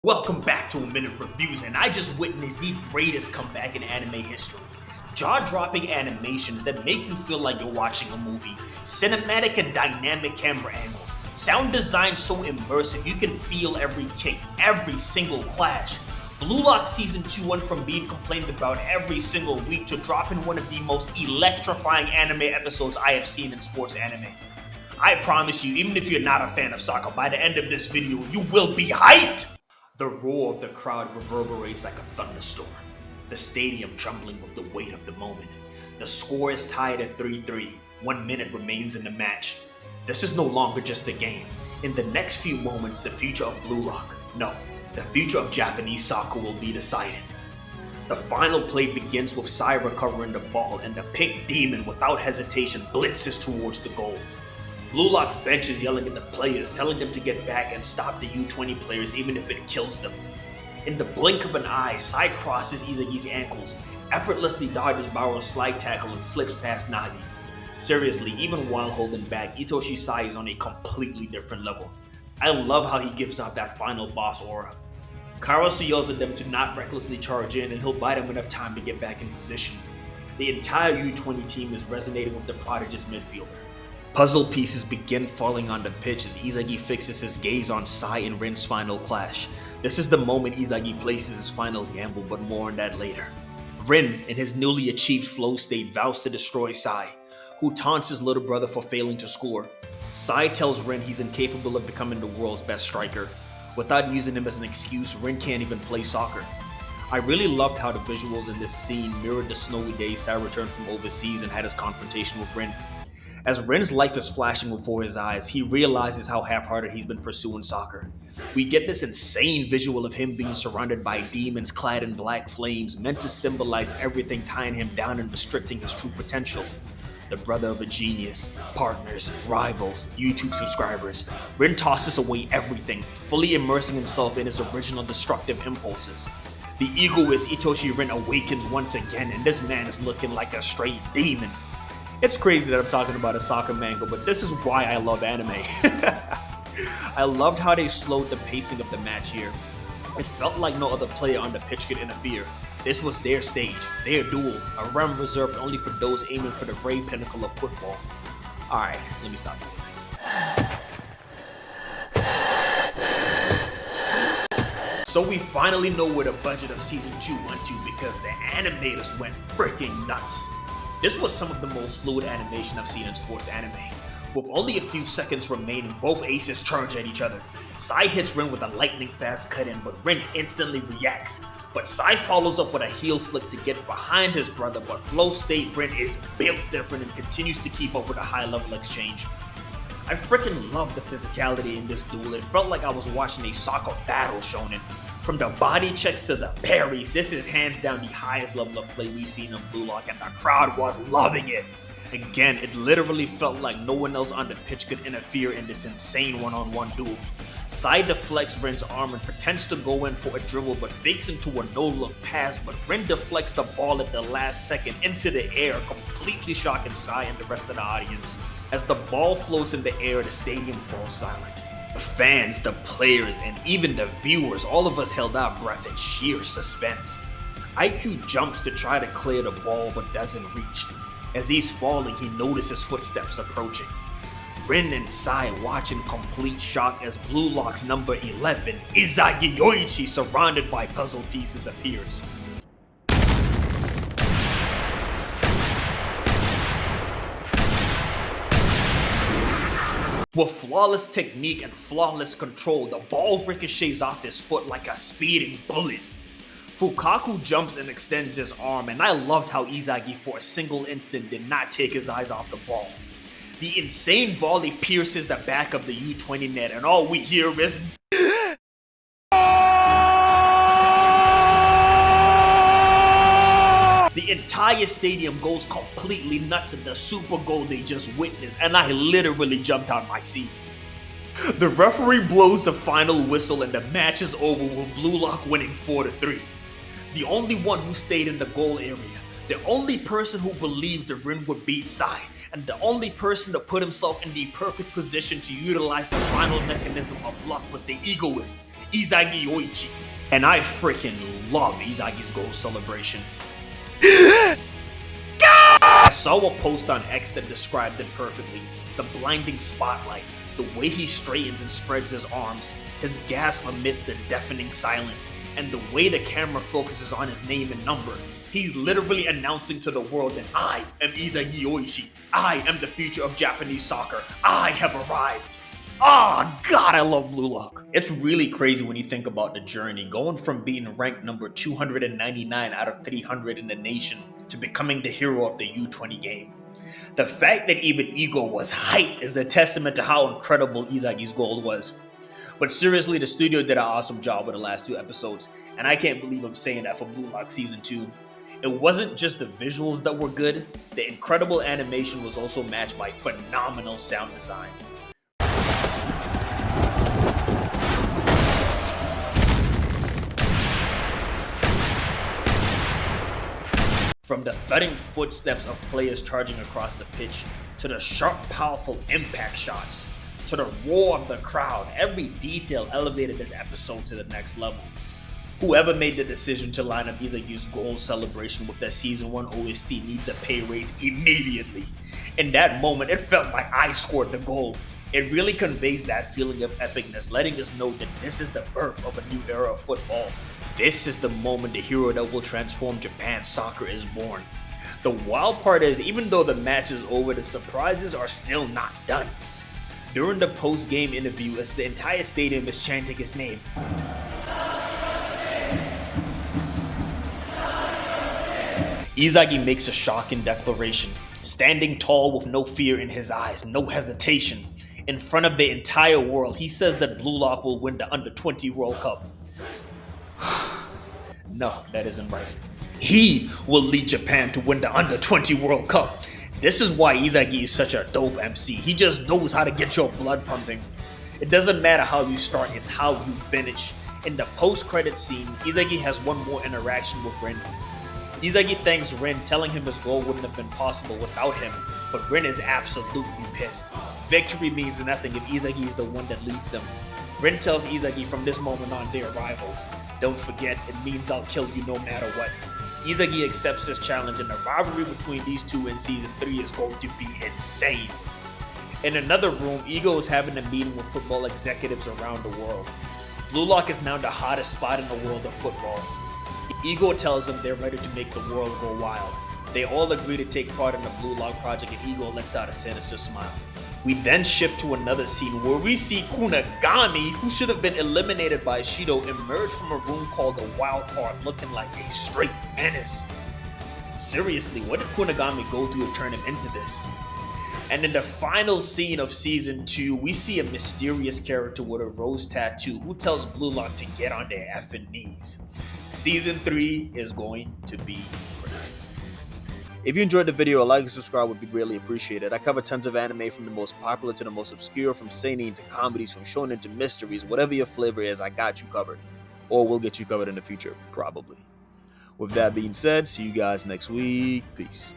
Welcome back to A Minute Reviews, and I just witnessed the greatest comeback in anime history. Jaw-dropping animations that make you feel like you're watching a movie, cinematic and dynamic camera angles, sound design so immersive you can feel every kick, every single clash. Blue Lock Season 2 went from being complained about every single week to dropping one of the most electrifying anime episodes I have seen in sports anime. I promise you, even if you're not a fan of soccer, by the end of this video, you will be hyped! The roar of the crowd reverberates like a thunderstorm, the stadium trembling with the weight of the moment. The score is tied at 3-3, 1 minute remains in the match. This is no longer just a game. In the next few moments, the future of Blue Lock, no, the future of Japanese soccer will be decided. The final play begins with Sai recovering the ball, and the pink demon without hesitation blitzes towards the goal. Blue Lock's bench is yelling at the players, telling them to get back and stop the U20 players even if it kills them. In the blink of an eye, Sai crosses Isagi's ankles, effortlessly dodges Baro's slide tackle and slips past Nagi. Seriously, even while holding back, Itoshi Sai is on a completely different level. I love how he gives off that final boss aura. Karasu yells at them to not recklessly charge in, and he'll buy them enough time to get back in position. The entire U20 team is resonating with the prodigious midfielder. Puzzle pieces begin falling on the pitch as Isagi fixes his gaze on Sai and Rin's final clash. This is the moment Isagi places his final gamble, but more on that later. Rin, in his newly achieved flow state, vows to destroy Sai, who taunts his little brother for failing to score. Sai tells Rin he's incapable of becoming the world's best striker. Without using him as an excuse, Rin can't even play soccer. I really loved how the visuals in this scene mirrored the snowy days Sai returned from overseas and had his confrontation with Rin. As Ren's life is flashing before his eyes, he realizes how half-hearted he's been pursuing soccer. We get this insane visual of him being surrounded by demons clad in black flames, meant to symbolize everything tying him down and restricting his true potential. The brother of a genius, partners, rivals, YouTube subscribers, Ren tosses away everything, fully immersing himself in his original destructive impulses. The egoist Itoshi Ren awakens once again, and this man is looking like a straight demon. It's crazy that I'm talking about a soccer manga, but this is why I love anime. I loved how they slowed the pacing of the match here. It felt like no other player on the pitch could interfere. This was their stage, their duel, a realm reserved only for those aiming for the very pinnacle of football. Alright, let me stop pacing. So we finally know where the budget of Season 2 went to because the animators went freaking nuts. This was some of the most fluid animation I've seen in sports anime. With only a few seconds remaining, both aces charge at each other. Sai hits Rin with a lightning-fast cut-in, but Rin instantly reacts. But Sai follows up with a heel flick to get behind his brother, but flow state Rin is built different and continues to keep up with a high-level exchange. I freaking love the physicality in this duel. It felt like I was watching a soccer battle shonen. From the body checks to the parries, this is hands down the highest level of play we've seen in Blue Lock, and the crowd was loving it. Again, it literally felt like no one else on the pitch could interfere in this insane one-on-one duel. Sai deflects Ren's arm and pretends to go in for a dribble but fakes into a no-look pass, but Ren deflects the ball at the last second into the air, completely shocking Sai and the rest of the audience. As the ball floats in the air, the stadium falls silent. The fans, the players, and even the viewers, all of us held our breath in sheer suspense. IQ jumps to try to clear the ball but doesn't reach. As he's falling, he notices footsteps approaching. Ren and Sai watch in complete shock as Blue Lock's number 11, Isagi Yoichi, surrounded by puzzle pieces, appears. With flawless technique and flawless control, the ball ricochets off his foot like a speeding bullet. Fukaku jumps and extends his arm, and I loved how Isagi for a single instant did not take his eyes off the ball. The insane volley pierces the back of the U20 net, and all we hear is the entire stadium goes completely nuts at the super goal they just witnessed, and I literally jumped out my seat. The referee blows the final whistle and the match is over with Blue Lock winning 4-3. The only one who stayed in the goal area, the only person who believed the Rin would beat Sai, and the only person to put himself in the perfect position to utilize the final mechanism of luck was the egoist, Isagi Yoichi. And I freaking love Isagi's goal celebration. I saw a post on X that described it perfectly. The blinding spotlight, the way he straightens and spreads his arms, his gasp amidst the deafening silence, and the way the camera focuses on his name and number. He's literally announcing to the world that I am Isagi Yoichi. I am the future of Japanese soccer. I have arrived. Oh God, I love Blue Lock. It's really crazy when you think about the journey, going from being ranked number 299 out of 300 in the nation to becoming the hero of the U20 game. The fact that even Ego was hyped is a testament to how incredible Isagi's goal was. But seriously, the studio did an awesome job with the last 2 episodes, and I can't believe I'm saying that for Blue Lock Season 2. It wasn't just the visuals that were good, the incredible animation was also matched by phenomenal sound design. From the thudding footsteps of players charging across the pitch, to the sharp, powerful impact shots, to the roar of the crowd, every detail elevated this episode to the next level. Whoever made the decision to line up Isagi's goal celebration with their Season 1 OST needs a pay raise immediately. In that moment, it felt like I scored the goal. It really conveys that feeling of epicness, letting us know that this is the birth of a new era of football. This is the moment the hero that will transform Japan soccer is born. The wild part is, even though the match is over, the surprises are still not done. During the post-game interview, as the entire stadium is chanting his name, Isagi makes a shocking declaration, standing tall with no fear in his eyes, no hesitation. In front of the entire world, he says that Blue Lock will win the Under-20 World Cup. No, that isn't right. He will lead Japan to win the Under-20 World Cup. This is why Isagi is such a dope MC. He just knows how to get your blood pumping. It doesn't matter how you start, it's how you finish. In the post-credit scene, Isagi has one more interaction with Rin. Isagi thanks Rin, telling him his goal wouldn't have been possible without him, but Rin is absolutely pissed. Victory means nothing if Isagi is the one that leads them. Rin tells Isagi from this moment on they're rivals. Don't forget, it means I'll kill you no matter what. Isagi accepts this challenge, and the rivalry between these two in Season 3 is going to be insane. In another room, Ego is having a meeting with football executives around the world. Blue Lock is now the hottest spot in the world of football. Ego tells them they're ready to make the world go wild. They all agree to take part in the Blue Lock project, and Ego lets out a sinister smile. We then shift to another scene where we see Kunigami, who should have been eliminated by Shido, emerge from a room called the Wild Card looking like a straight menace. Seriously, what did Kunigami go through to turn him into this? And in the final scene of Season 2, we see a mysterious character with a rose tattoo who tells Blue Lock to get on their effing knees. Season 3 is going to be crazy. If you enjoyed the video, a like and subscribe would be greatly appreciated. I cover tons of anime from the most popular to the most obscure, from seinen to comedies, from shonen to mysteries. Whatever your flavor is, I got you covered. Or we'll get you covered in the future, probably. With that being said, see you guys next week. Peace.